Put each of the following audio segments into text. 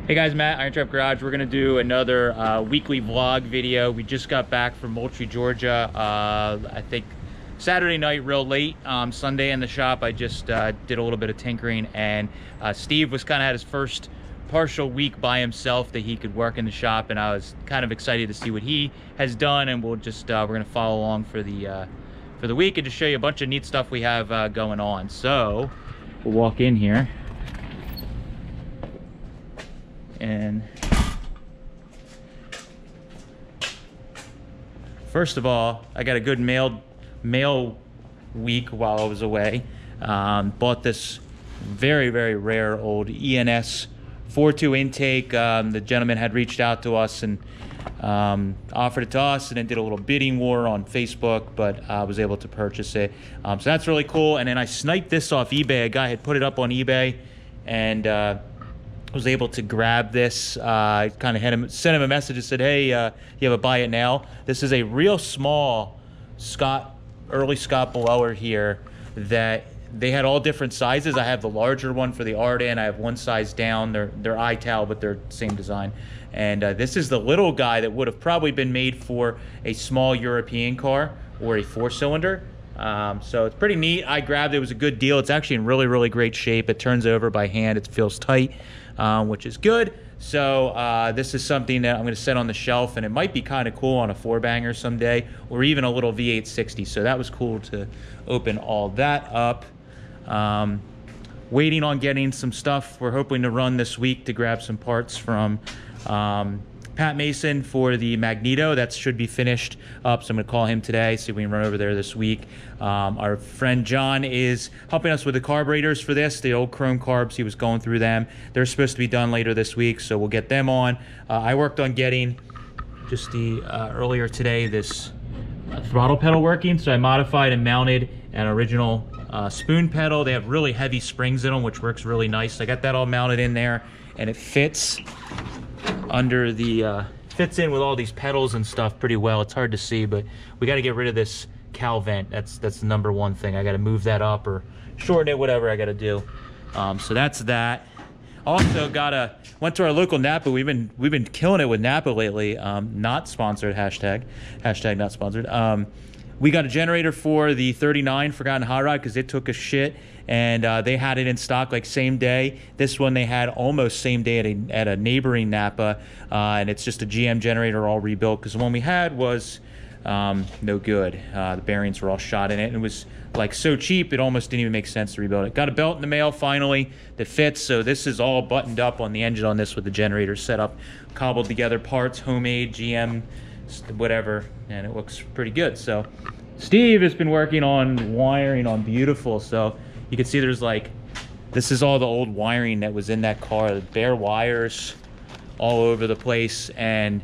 Hey guys, Matt, IronTrap Garage. We're gonna do another weekly vlog video. We just got back from Moultrie, Georgia. I think Saturday night real late. Sunday in the shop, I just did a little bit of tinkering, and Steve was kind of at his first partial week by himself that he could work in the shop, and I was kind of excited to see what he has done, and we'll just we're gonna follow along for the week and just show you a bunch of neat stuff we have going on. So we'll walk in here. And first of all, I got a good mail week while I was away. Bought this very rare old ENS 4.2 intake. The gentleman had reached out to us and offered it to us, and then did a little bidding war on Facebook, but I was able to purchase it. So that's really cool. And then I sniped this off eBay. A guy had put it up on eBay, and was able to grab this. Kind of sent him a message and said, hey, you have a buy it now. This is a real small early Scott blower here that they had all different sizes. I have the larger one for the Arden. I have one size down. They're ITAL, but they're same design. And this is the little guy that would have probably been made for a small European car or a 4-cylinder. So it's pretty neat. I grabbed it. It was a good deal. It's actually in really great shape. It turns over by hand. It feels tight, which is good. So this is something that I'm going to set on the shelf, and it might be kind of cool on a 4-banger someday, or even a little V8 60. So that was cool to open all that up. Waiting on getting some stuff. We're hoping to run this week to grab some parts from Pat Mason for the Magneto. That should be finished up, so I'm going to call him today, see if we can run over there this week. Our friend John is helping us with the carburetors for this, the old chrome carbs. He was going through them. They're supposed to be done later this week, so we'll get them on. I worked on getting just earlier today this throttle pedal working, so I modified and mounted an original spoon pedal. They have really heavy springs in them, which works really nice. I got that all mounted in there, and it fits under the fits in with all these pedals and stuff pretty well. It's hard to see, but we got to get rid of this cowl vent. That's the number one thing. I got to move that up or shorten it, whatever I got to do. So that's that. Also went to our local Napa. We've been killing it with Napa lately. Not sponsored, hashtag not sponsored. We got a generator for the 39 Forgotten Hot Rod because it took a shit, and they had it in stock like same day. This one they had almost same day at a neighboring Napa, and it's just a GM generator all rebuilt because the one we had was no good. The bearings were all shot in it, and it was like so cheap it almost didn't even make sense to rebuild it. Got a belt in the mail finally that fits, so this is all buttoned up on the engine on this with the generator set up, cobbled together parts, homemade GM whatever, and it looks pretty good. So Steve has been working on wiring on beautiful, so you can see there's like, this is all the old wiring that was in that car, the bare wires all over the place, and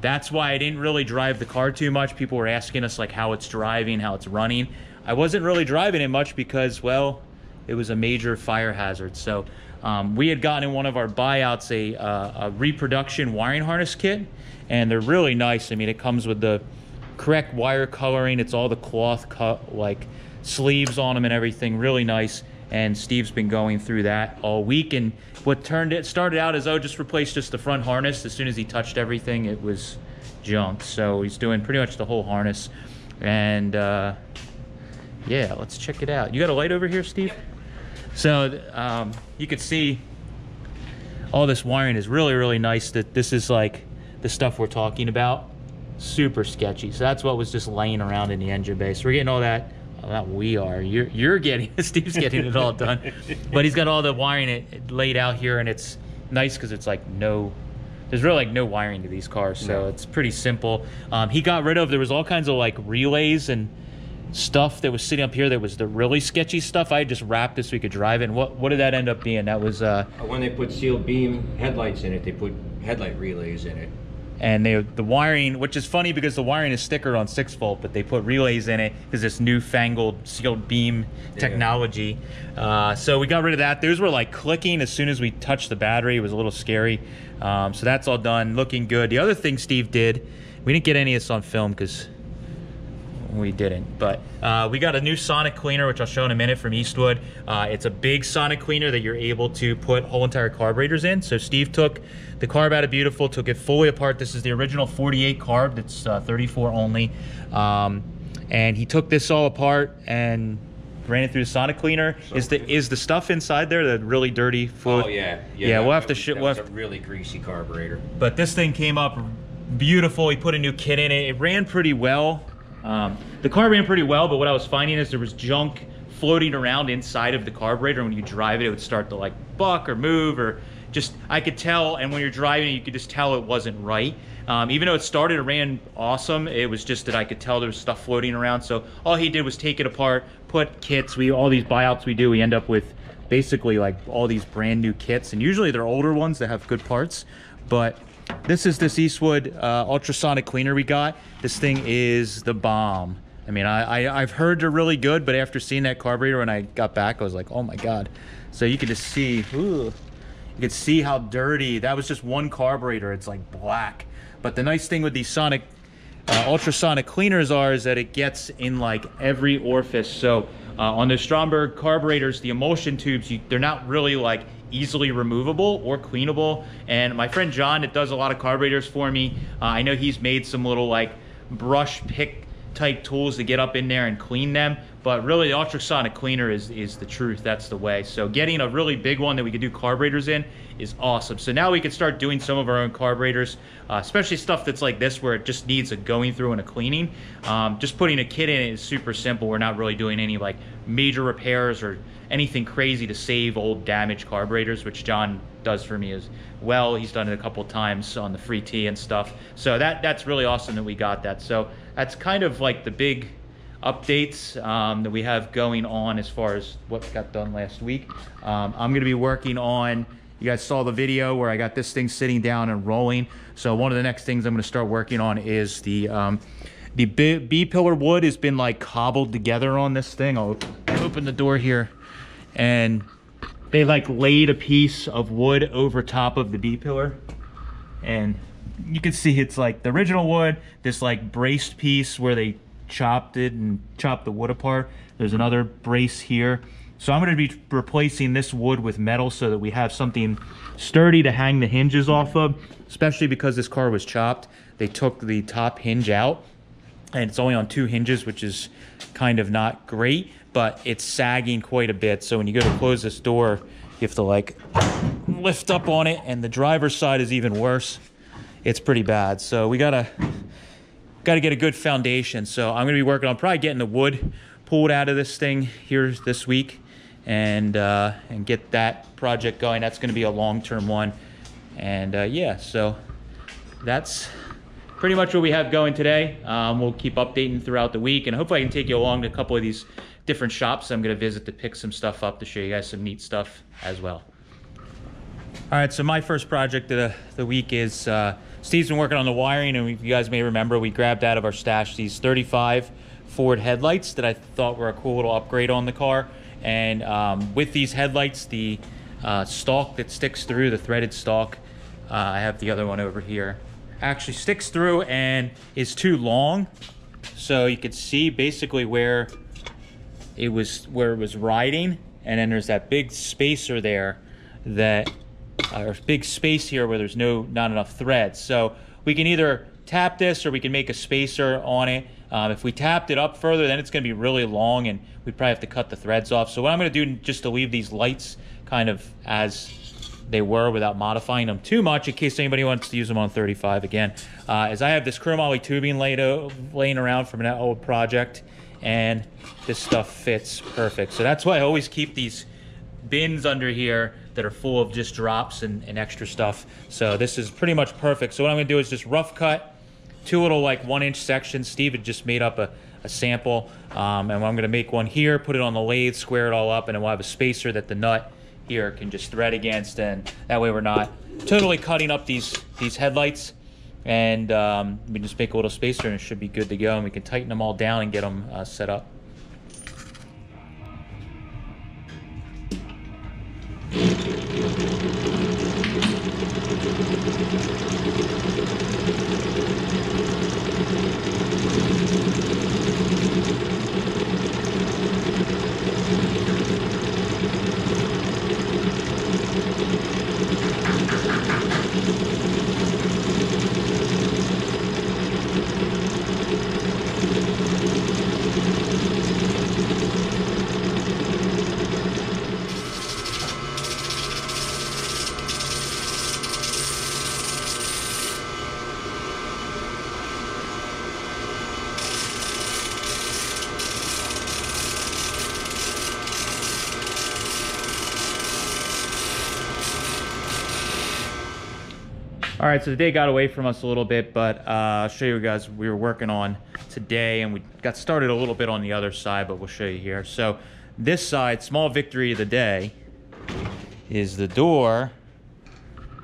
that's why I didn't really drive the car too much. People were asking us like how it's driving, how it's running. I wasn't really driving it much because, well, it was a major fire hazard. So we had gotten in one of our buyouts a reproduction wiring harness kit, and they're really nice. I mean, it comes with the correct wire coloring. It's all the cloth cut like sleeves on them and everything, really nice. And Steve's been going through that all week, and what started out as, oh, just replace just the front harness. As soon as he touched everything, it was junk. So he's doing pretty much the whole harness. And yeah, let's check it out. You got a light over here, Steve? Yep. So you could see all this wiring is really nice. That this is like the stuff we're talking about. Super sketchy. So that's what was just laying around in the engine bay. So we're getting all that. Not we are. You're getting. Steve's getting it all done, but he's got all the wiring laid out here, and it's nice because it's like there's really like no wiring to these cars, so it's pretty simple. He got rid of. There was all kinds of like relays and stuff that was sitting up here that was the really sketchy stuff. I just wrapped it so we could drive it. And what did that end up being? That was when they put sealed beam headlights in it, they put headlight relays in it. And the wiring, which is funny because the wiring is stickered on 6-volt, but they put relays in it because this newfangled sealed beam technology. So we got rid of that. Those were like clicking as soon as we touched the battery. It was a little scary. So that's all done, looking good. The other thing Steve did, we didn't get any of this on film because we didn't. But we got a new sonic cleaner, which I'll show in a minute, from Eastwood. It's a big sonic cleaner that you're able to put whole entire carburetors in. So Steve took the carb out of Beautiful, took it fully apart. This is the original 48 carb. That's 34 only. And he took this all apart and ran it through the sonic cleaner. So is the stuff inside there, the really dirty fluid? Oh yeah. We'll have to That was a really greasy carburetor. But this thing came up beautiful. He put a new kit in it. It ran pretty well. The car ran pretty well, but what I was finding is there was junk floating around inside of the carburetor. When you drive it, it would start to like buck or move, or just, I could tell, and when you're driving it, you could just tell it wasn't right. Even though it started, it ran awesome, it was just that I could tell there was stuff floating around. So all he did was take it apart, put kits. All these buyouts we do, we end up with basically like all these brand new kits, and usually they're older ones that have good parts. But this is this Eastwood ultrasonic cleaner we got. This thing is the bomb. I mean, I've heard they're really good, but after seeing that carburetor when I got back, I was like, oh my God. So you can just see, ooh, you can see how dirty. That was just one carburetor. It's like black. But the nice thing with these sonic ultrasonic cleaners is that it gets in like every orifice. So on the Stromberg carburetors, the emulsion tubes, they're not really like easily removable or cleanable. And my friend John, that does a lot of carburetors for me, I know he's made some little like brush pick type tools to get up in there and clean them. But really, the ultrasonic cleaner is the truth. That's the way. So getting a really big one that we could do carburetors in is awesome. So now we can start doing some of our own carburetors, especially stuff that's like this where it just needs a going through and a cleaning. Just putting a kit in it is super simple. We're not really doing any like major repairs or anything crazy to save old damaged carburetors, which John does for me as well. He's done it a couple times on the free T and stuff. So that's really awesome that we got that. So that's kind of like the big updates that we have going on as far as what got done last week. I'm going to be working on, you guys saw the video where I got this thing sitting down and rolling. So one of the next things I'm going to start working on is the B-pillar wood has been like cobbled together on this thing. I'll open the door here, and they like laid a piece of wood over top of the B-pillar, and you can see it's like the original wood, this like braced piece where they chopped it and chopped the wood apart. There's another brace here. So I'm going to be replacing this wood with metal so that we have something sturdy to hang the hinges off of, especially because this car was chopped. They took the top hinge out, and it's only on 2 hinges, which is kind of not great, but it's sagging quite a bit. So when you go to close this door, you have to like lift up on it, and the driver's side is even worse. It's pretty bad. So we gotta get a good foundation. So I'm gonna be working on probably getting the wood pulled out of this thing here this week, and get that project going. That's gonna be a long-term one. And yeah, so that's pretty much what we have going today. We'll keep updating throughout the week, and hopefully I can take you along to a couple of these different shops I'm gonna visit to pick some stuff up to show you guys some neat stuff as well. All right, so my first project of the week is Steve's been working on the wiring, and you guys may remember we grabbed out of our stash these 35 Ford headlights that I thought were a cool little upgrade on the car. And with these headlights, the stalk that sticks through, the threaded stalk, I have the other one over here, actually sticks through and is too long. So you could see basically where it was riding, and then there's that big spacer there that or big space here where there's not enough threads. So we can either tap this or we can make a spacer on it. If we tapped it up further, then it's going to be really long, and we'd probably have to cut the threads off. So what I'm going to do, just to leave these lights kind of as they were without modifying them too much, in case anybody wants to use them on 35 again, is I have this chromoly tubing laying around from an old project, and this stuff fits perfect. So that's why I always keep these bins under here that are full of just drops and extra stuff. So this is pretty much perfect. So what I'm gonna do is just rough cut 2 little like 1-inch sections. Steve had just made up a sample, and I'm gonna make one here, put it on the lathe, square it all up, and then we'll have a spacer that the nut here can just thread against, and that way we're not totally cutting up these headlights. And we just make a little spacer and it should be good to go, and we can tighten them all down and get them set up. All right, so the day got away from us a little bit, but I'll show you guys what we were working on today, and we got started a little bit on the other side, but we'll show you here. So this side, small victory of the day, is the door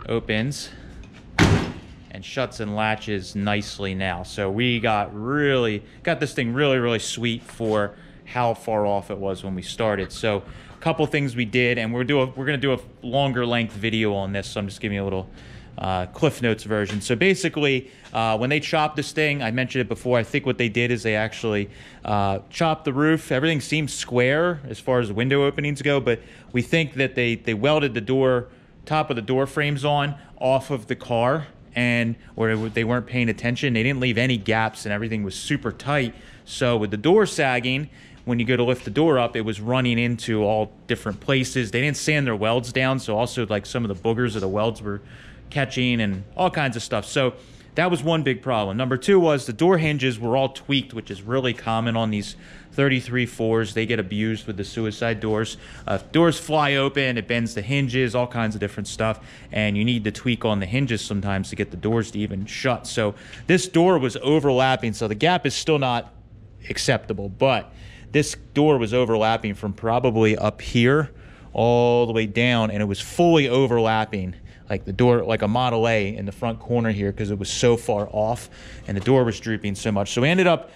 opens and shuts and latches nicely now. So we got this thing really sweet for how far off it was when we started. So a couple things we did, and we're gonna do a longer length video on this, so I'm just giving you a little Cliff Notes version. So basically, when they chopped this thing, I mentioned it before, I think what they did is they actually chopped the roof. Everything seems square as far as the window openings go, but we think that they welded the top of the door frames on off of the car, or they weren't paying attention. They didn't leave any gaps, and everything was super tight. So with the door sagging, when you go to lift the door up, it was running into all different places. They didn't sand their welds down, so also like some of the boogers of the welds were catching and all kinds of stuff. So that was one big problem. Number two was the door hinges were all tweaked, which is really common on these 33-4s. They get abused with the suicide doors. Doors fly open, it bends the hinges, all kinds of different stuff, and you need to tweak on the hinges sometimes to get the doors to even shut. So this door was overlapping, so the gap is still not acceptable, but this door was overlapping from probably up here all the way down, and it was fully overlapping like the door, like a Model A in the front corner here, because it was so far off and the door was drooping so much. So we ended up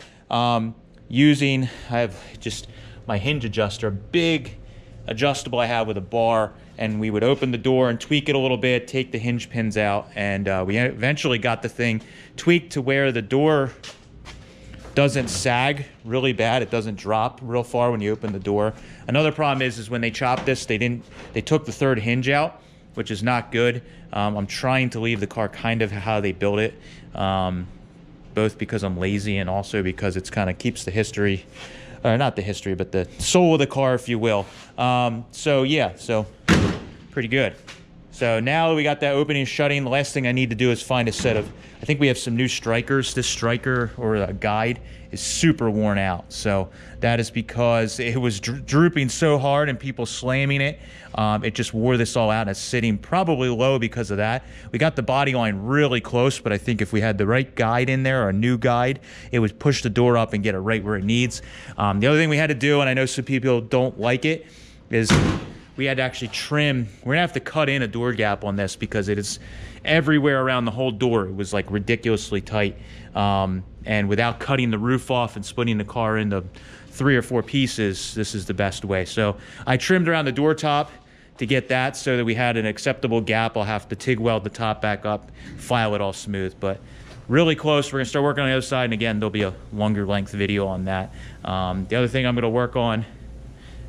using, I have just my hinge adjuster, a big adjustable I have with a bar, and we would open the door and tweak it a little bit, take the hinge pins out, and we eventually got the thing tweaked to where the door doesn't sag really bad. It doesn't drop real far when you open the door. Another problem is when they chopped this, they took the third hinge out, which is not good. I'm trying to leave the car kind of how they built it, both because I'm lazy and also because it's kind of keeps the history, or not the history, but the soul of the car, if you will. So yeah, so pretty good. So now we got that opening and shutting. The last thing I need to do is find a set of, I think we have some new strikers. This striker or a guide is super worn out. So that is because it was drooping so hard and people slamming it. It just wore this all out, and it's sitting probably low because of that. We got the body line really close, but I think if we had the right guide in there, or a new guide, it would push the door up and get it right where it needs. The other thing we had to do, and I know some people don't like it, is we had to actually trim. We're gonna have to cut in a door gap on this because it is everywhere around the whole door. It was like ridiculously tight. And without cutting the roof off and splitting the car into 3 or 4 pieces, this is the best way. So I trimmed around the door top to get that so that we had an acceptable gap. I'll have to TIG weld the top back up, file it all smooth, but really close. We're gonna start working on the other side, and again, there'll be a longer length video on that. The other thing I'm gonna work on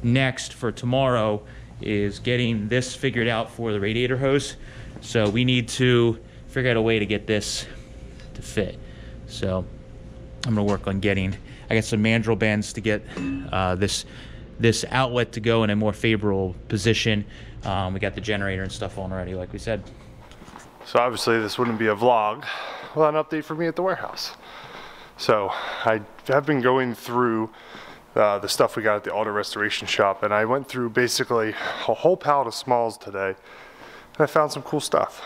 next for tomorrow is getting this figured out for the radiator hose. So we need to figure out a way to get this to fit. So I'm gonna work on getting, I got some mandrel bends to get this outlet to go in a more favorable position. We got the generator and stuff on already, like we said. So obviously this wouldn't be a vlog without an update for me at the warehouse. So I have been going through the stuff we got at the auto restoration shop, and I went through basically a whole pallet of smalls today, and I found some cool stuff.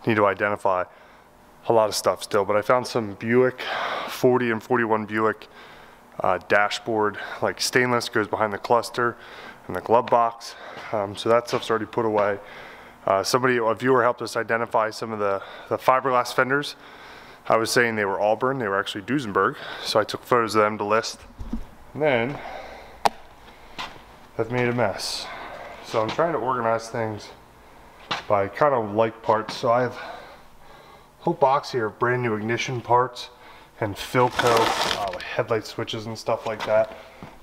Need to identify a lot of stuff still, but I found some Buick 40 and 41 Buick dashboard, like stainless, goes behind the cluster and the glove box. So that stuff's already put away. A viewer helped us identify some of the fiberglass fenders. I was saying they were Auburn, they were actually Duesenberg, so I took photos of them to list. And then I've made a mess. So I'm trying to organize things by kind of like parts. So I have a whole box here of brand new ignition parts and Philco, like headlight switches and stuff like that.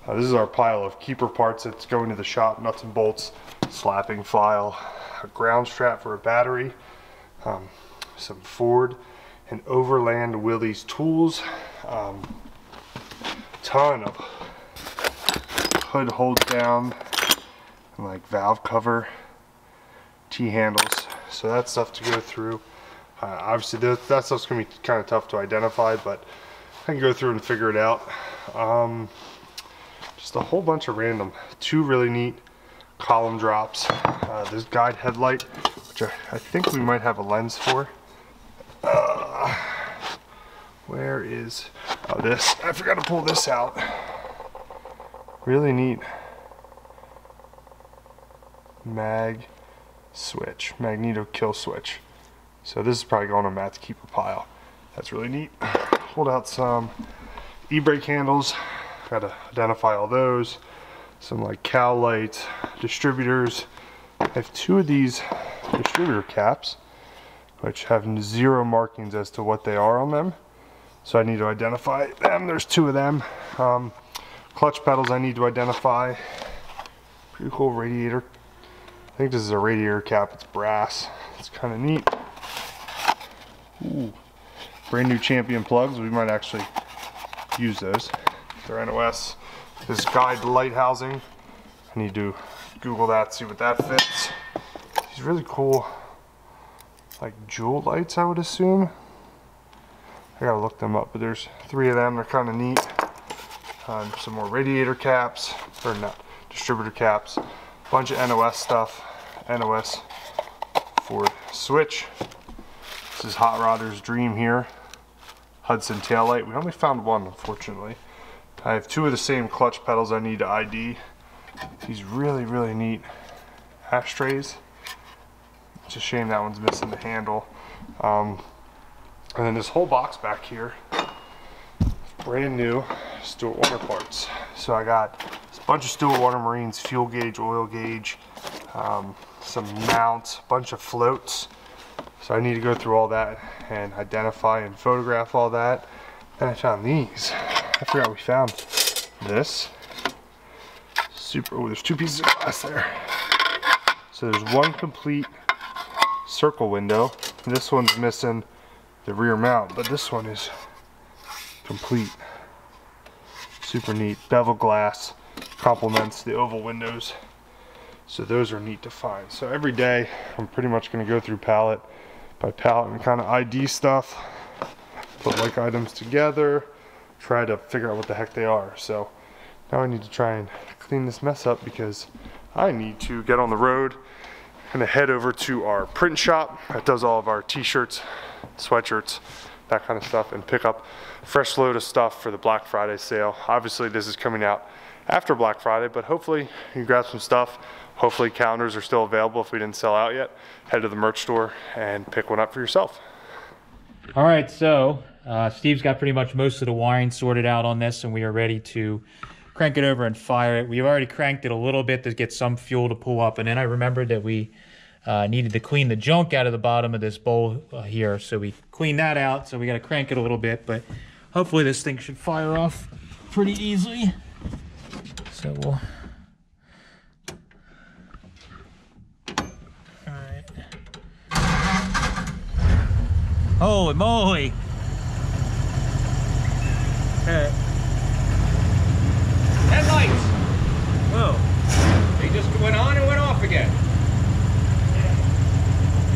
This is our pile of keeper parts that's going to the shop, nuts and bolts, slapping file. a ground strap for a battery, some Ford and Overland Willys tools, ton of hood hold down and like valve cover, T-handles, so that's stuff to go through. Obviously that stuff's gonna be kind of tough to identify, but I can go through and figure it out. Just a whole bunch of random, 2 really neat column drops. This guide headlight, which I think we might have a lens for. Where is, oh, this, I forgot to pull this out. Really neat mag switch, magneto kill switch. So this is probably going on Matt's keeper pile. That's really neat. Pulled out some e-brake handles, gotta identify all those. Some like cow lights, distributors. I have 2 of these distributor caps, which have 0 markings as to what they are on them. So I need to identify them. There's 2 of them. Clutch pedals I need to identify. Pretty cool radiator. I think this is a radiator cap, it's brass. It's kind of neat. Ooh, brand new Champion plugs. We might actually use those. They're NOS. This guide light housing. I need to Google that, see what that fits. These really cool, like jewel lights, I would assume. I gotta look them up, but there's 3 of them. They're kind of neat. Some more radiator caps, or not, distributor caps. Bunch of NOS stuff. NOS Ford switch. This is Hot Rodder's dream here. Hudson taillight. We only found 1, unfortunately. I have 2 of the same clutch pedals I need to ID. These really, really neat ashtrays. It's a shame that one's missing the handle. And then this whole box back here, brand new Stuart Warner parts. So I got a bunch of Stuart Warner Marines, fuel gauge, oil gauge, some mounts, a bunch of floats. So I need to go through all that and identify and photograph all that. Then I found these. I forgot we found this. Super, oh, there's 2 pieces of glass there. So there's 1 complete circle window. This one's missing the rear mount, but this one is complete. Super neat. Bevel glass complements the oval windows. So those are neat to find. So every day I'm pretty much going to go through pallet by pallet and kind of ID stuff, put like items together, try to figure out what the heck they are. So now I need to try and clean this mess up because I need to get on the road and head over to our print shop that does all of our t-shirts, sweatshirts, that kind of stuff, and pick up a fresh load of stuff for the Black Friday sale. Obviously this is coming out after Black Friday, but hopefully you can grab some stuff. Hopefully calendars are still available if we didn't sell out yet. Head to the merch store and pick one up for yourself. All right, so Steve's got pretty much most of the wiring sorted out on this, and we are ready to crank it over and fire it. We've already cranked it a little bit to get some fuel to pull up, and then I remembered that we needed to clean the junk out of the bottom of this bowl here, so we cleaned that out. So we got to crank it a little bit, but hopefully this thing should fire off pretty easily. So we'll... Holy moly! Headlights! Whoa! They just went on and went off again.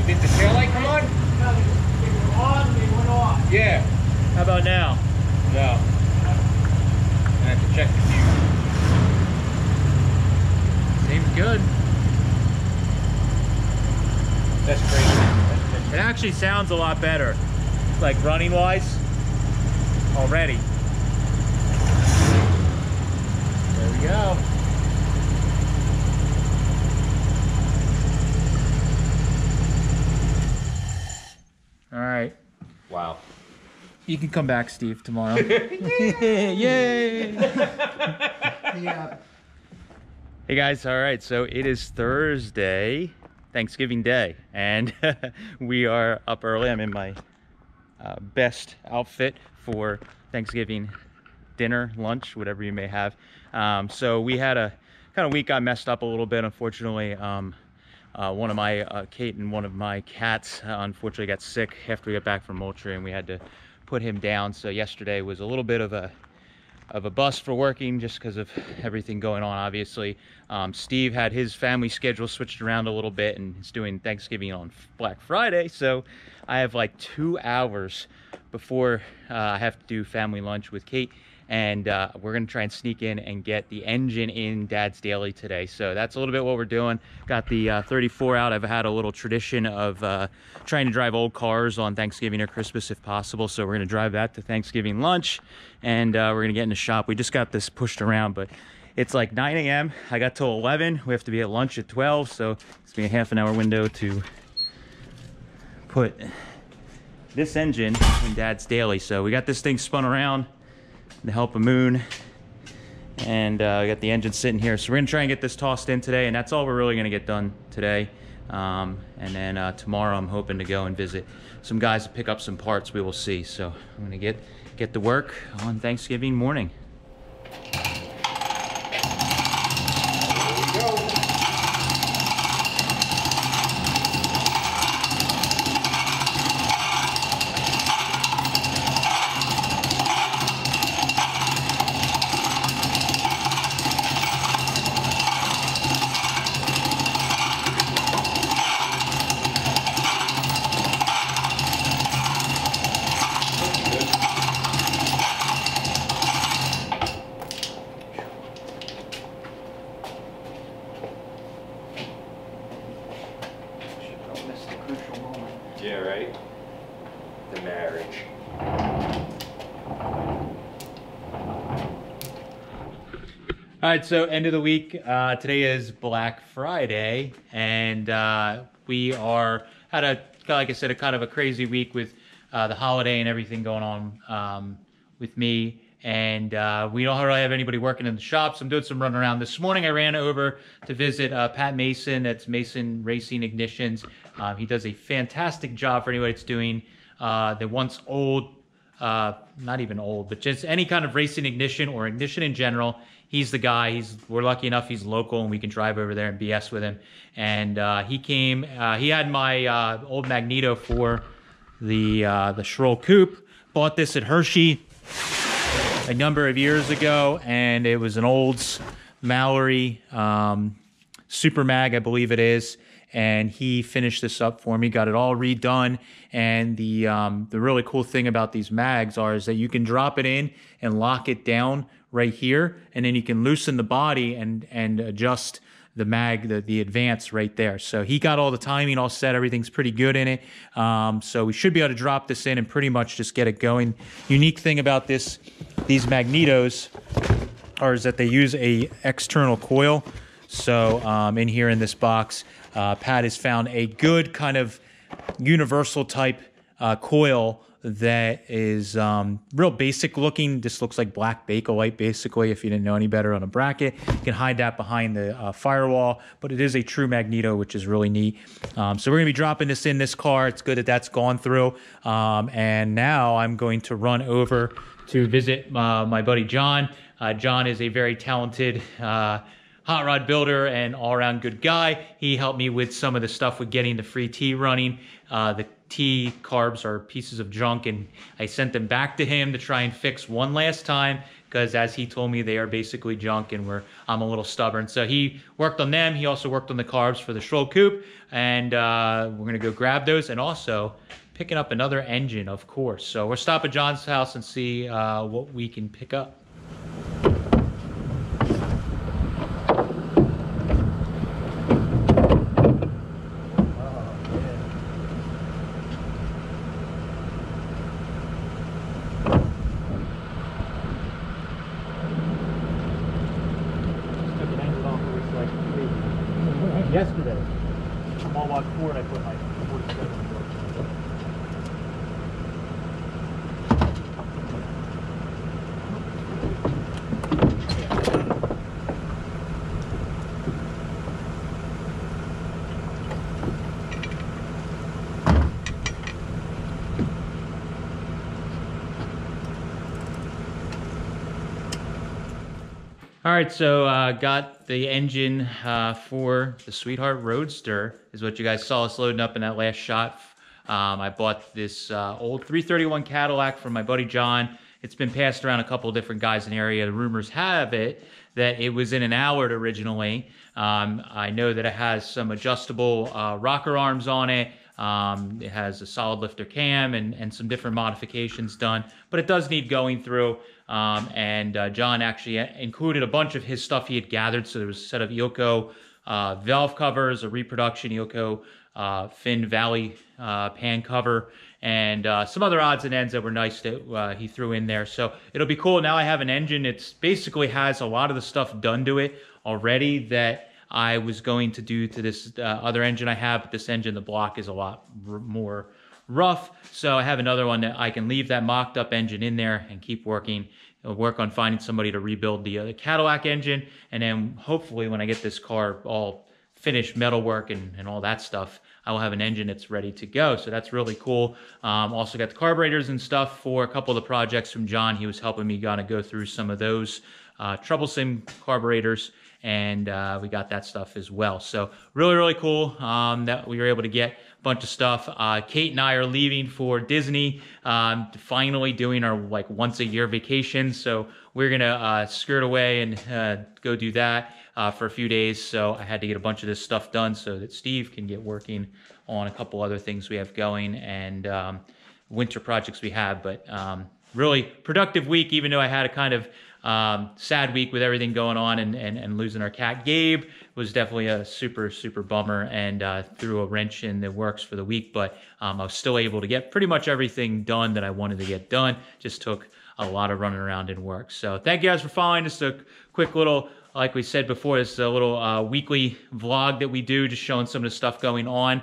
Did the tail light come on? No, they were on and they went off. Yeah. How about now? No. I have to check the fuse. Seems good. That's crazy. It actually sounds a lot better, like running wise, already. There we go. All right. Wow. You can come back, Steve, tomorrow. Yay! Yeah. Hey guys, all right, so it is Thursday, Thanksgiving Day, and we are up early. I'm in my best outfit for Thanksgiving dinner, lunch, whatever you may have. So we had a kind of week got messed up a little bit, unfortunately. one of my Kate and one of my cats unfortunately got sick after we got back from Moultrie, and we had to put him down. So yesterday was a little bit of a bust for working just because of everything going on, obviously. Steve had his family schedule switched around a little bit and he's doing Thanksgiving on Black Friday, so I have like 2 hours before I have to do family lunch with Kate, and we're gonna try and sneak in and get the engine in Dad's Daily today. So that's a little bit what we're doing. Got the 34 out. I've had a little tradition of trying to drive old cars on Thanksgiving or Christmas if possible, so we're gonna drive that to Thanksgiving lunch, and we're gonna get in the shop. We just got this pushed around, but it's like 9 a.m. I got till 11. We have to be at lunch at 12, so it's be a half an hour window to put this engine in Dad's Daily. So we got this thing spun around to help a moon, and we got the engine sitting here. So we're gonna try and get this tossed in today, and that's all we're really gonna get done today. And then tomorrow I'm hoping to go and visit some guys to pick up some parts. We will see. So I'm gonna get to work on Thanksgiving morning. Yeah, right? The marriage. All right, so end of the week. Today is Black Friday, and we had like I said, a kind of a crazy week with the holiday and everything going on with me. And we don't really have anybody working in the shop, so I'm doing some running around. This morning I ran over to visit Pat Mason. That's Mason Racing Ignitions. He does a fantastic job for anybody that's doing the once old, not even old, but just any kind of racing ignition or ignition in general. He's the guy. We're lucky enough he's local and we can drive over there and BS with him. And he came, he had my old Magneto for the Schroll Coupe. Bought this at Hershey a number of years ago, and it was an Olds Mallory Super Mag, I believe it is. And he finished this up for me, got it all redone. And the really cool thing about these mags is that you can drop it in and lock it down right here, and then you can loosen the body and adjust the mag, the advance right there. So he got all the timing all set. Everything's pretty good in it. So we should be able to drop this in and pretty much just get it going. Unique thing about these magnetos is that they use a external coil. So in here in this box, Pat has found a good kind of universal type coil that is real basic looking. This looks like black Bakelite basically, if you didn't know any better on a bracket. You can hide that behind the firewall, but it is a true magneto, which is really neat. So we're gonna be dropping this in this car. It's good that that's gone through. And now I'm going to run over to visit my buddy John. John is a very talented hot rod builder and all-around good guy. He helped me with some of the stuff with getting the free T running. The T carbs are pieces of junk, and I sent them back to him to try and fix one last time, because as he told me, they are basically junk, and I'm a little stubborn. So he worked on them. He also worked on the carbs for the Schroll Coupe, and we're gonna go grab those, and also picking up another engine, of course. So we'll stop at John's house and see what we can pick up. Yesterday, I'm all on Ford. I put my 47 on board. All right, so got the engine for the Sweetheart Roadster, is what you guys saw us loading up in that last shot. I bought this old 331 Cadillac from my buddy John. It's been passed around a couple of different guys in the area. The rumors have it that it was in an Allard originally. I know that it has some adjustable rocker arms on it. It has a solid lifter cam and some different modifications done, but it does need going through. John actually included a bunch of his stuff he had gathered. So there was a set of Ilko valve covers, a reproduction Ilko Finn Valley pan cover, and some other odds and ends that were nice that he threw in there. So it'll be cool. Now I have an engine. It's basically has a lot of the stuff done to it already that I was going to do to this other engine I have, but this engine, the block is a lot more rough. So I have another one that I can leave that mocked up engine in there and keep working. I'll work on finding somebody to rebuild the Cadillac engine. And then hopefully when I get this car all finished metalwork and all that stuff, I will have an engine that's ready to go. So that's really cool. Also got the carburetors and stuff for a couple of the projects from John. He was helping me kind of go through some of those troublesome carburetors. And we got that stuff as well. So really, really cool that we were able to get a bunch of stuff. Kate and I are leaving for Disney, finally doing our like once a year vacation. So we're gonna skirt away and go do that for a few days. So I had to get a bunch of this stuff done so that Steve can get working on a couple other things we have going and winter projects we have. But really productive week, even though I had a kind of sad week with everything going on and losing our cat. Gabe was definitely a super bummer and threw a wrench in the works for the week, but I was still able to get pretty much everything done that I wanted to get done. Just took a lot of running around in work. So thank you guys for following. Just a quick little, like we said before, it's a little weekly vlog that we do, just showing some of the stuff going on.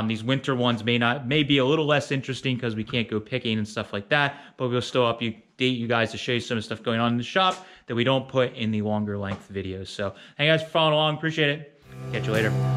These winter ones may be a little less interesting because we can't go picking and stuff like that, but we'll still update you guys to show you some of the stuff going on in the shop that we don't put in the longer length videos. So thank you guys for following along. Appreciate it. Catch you later.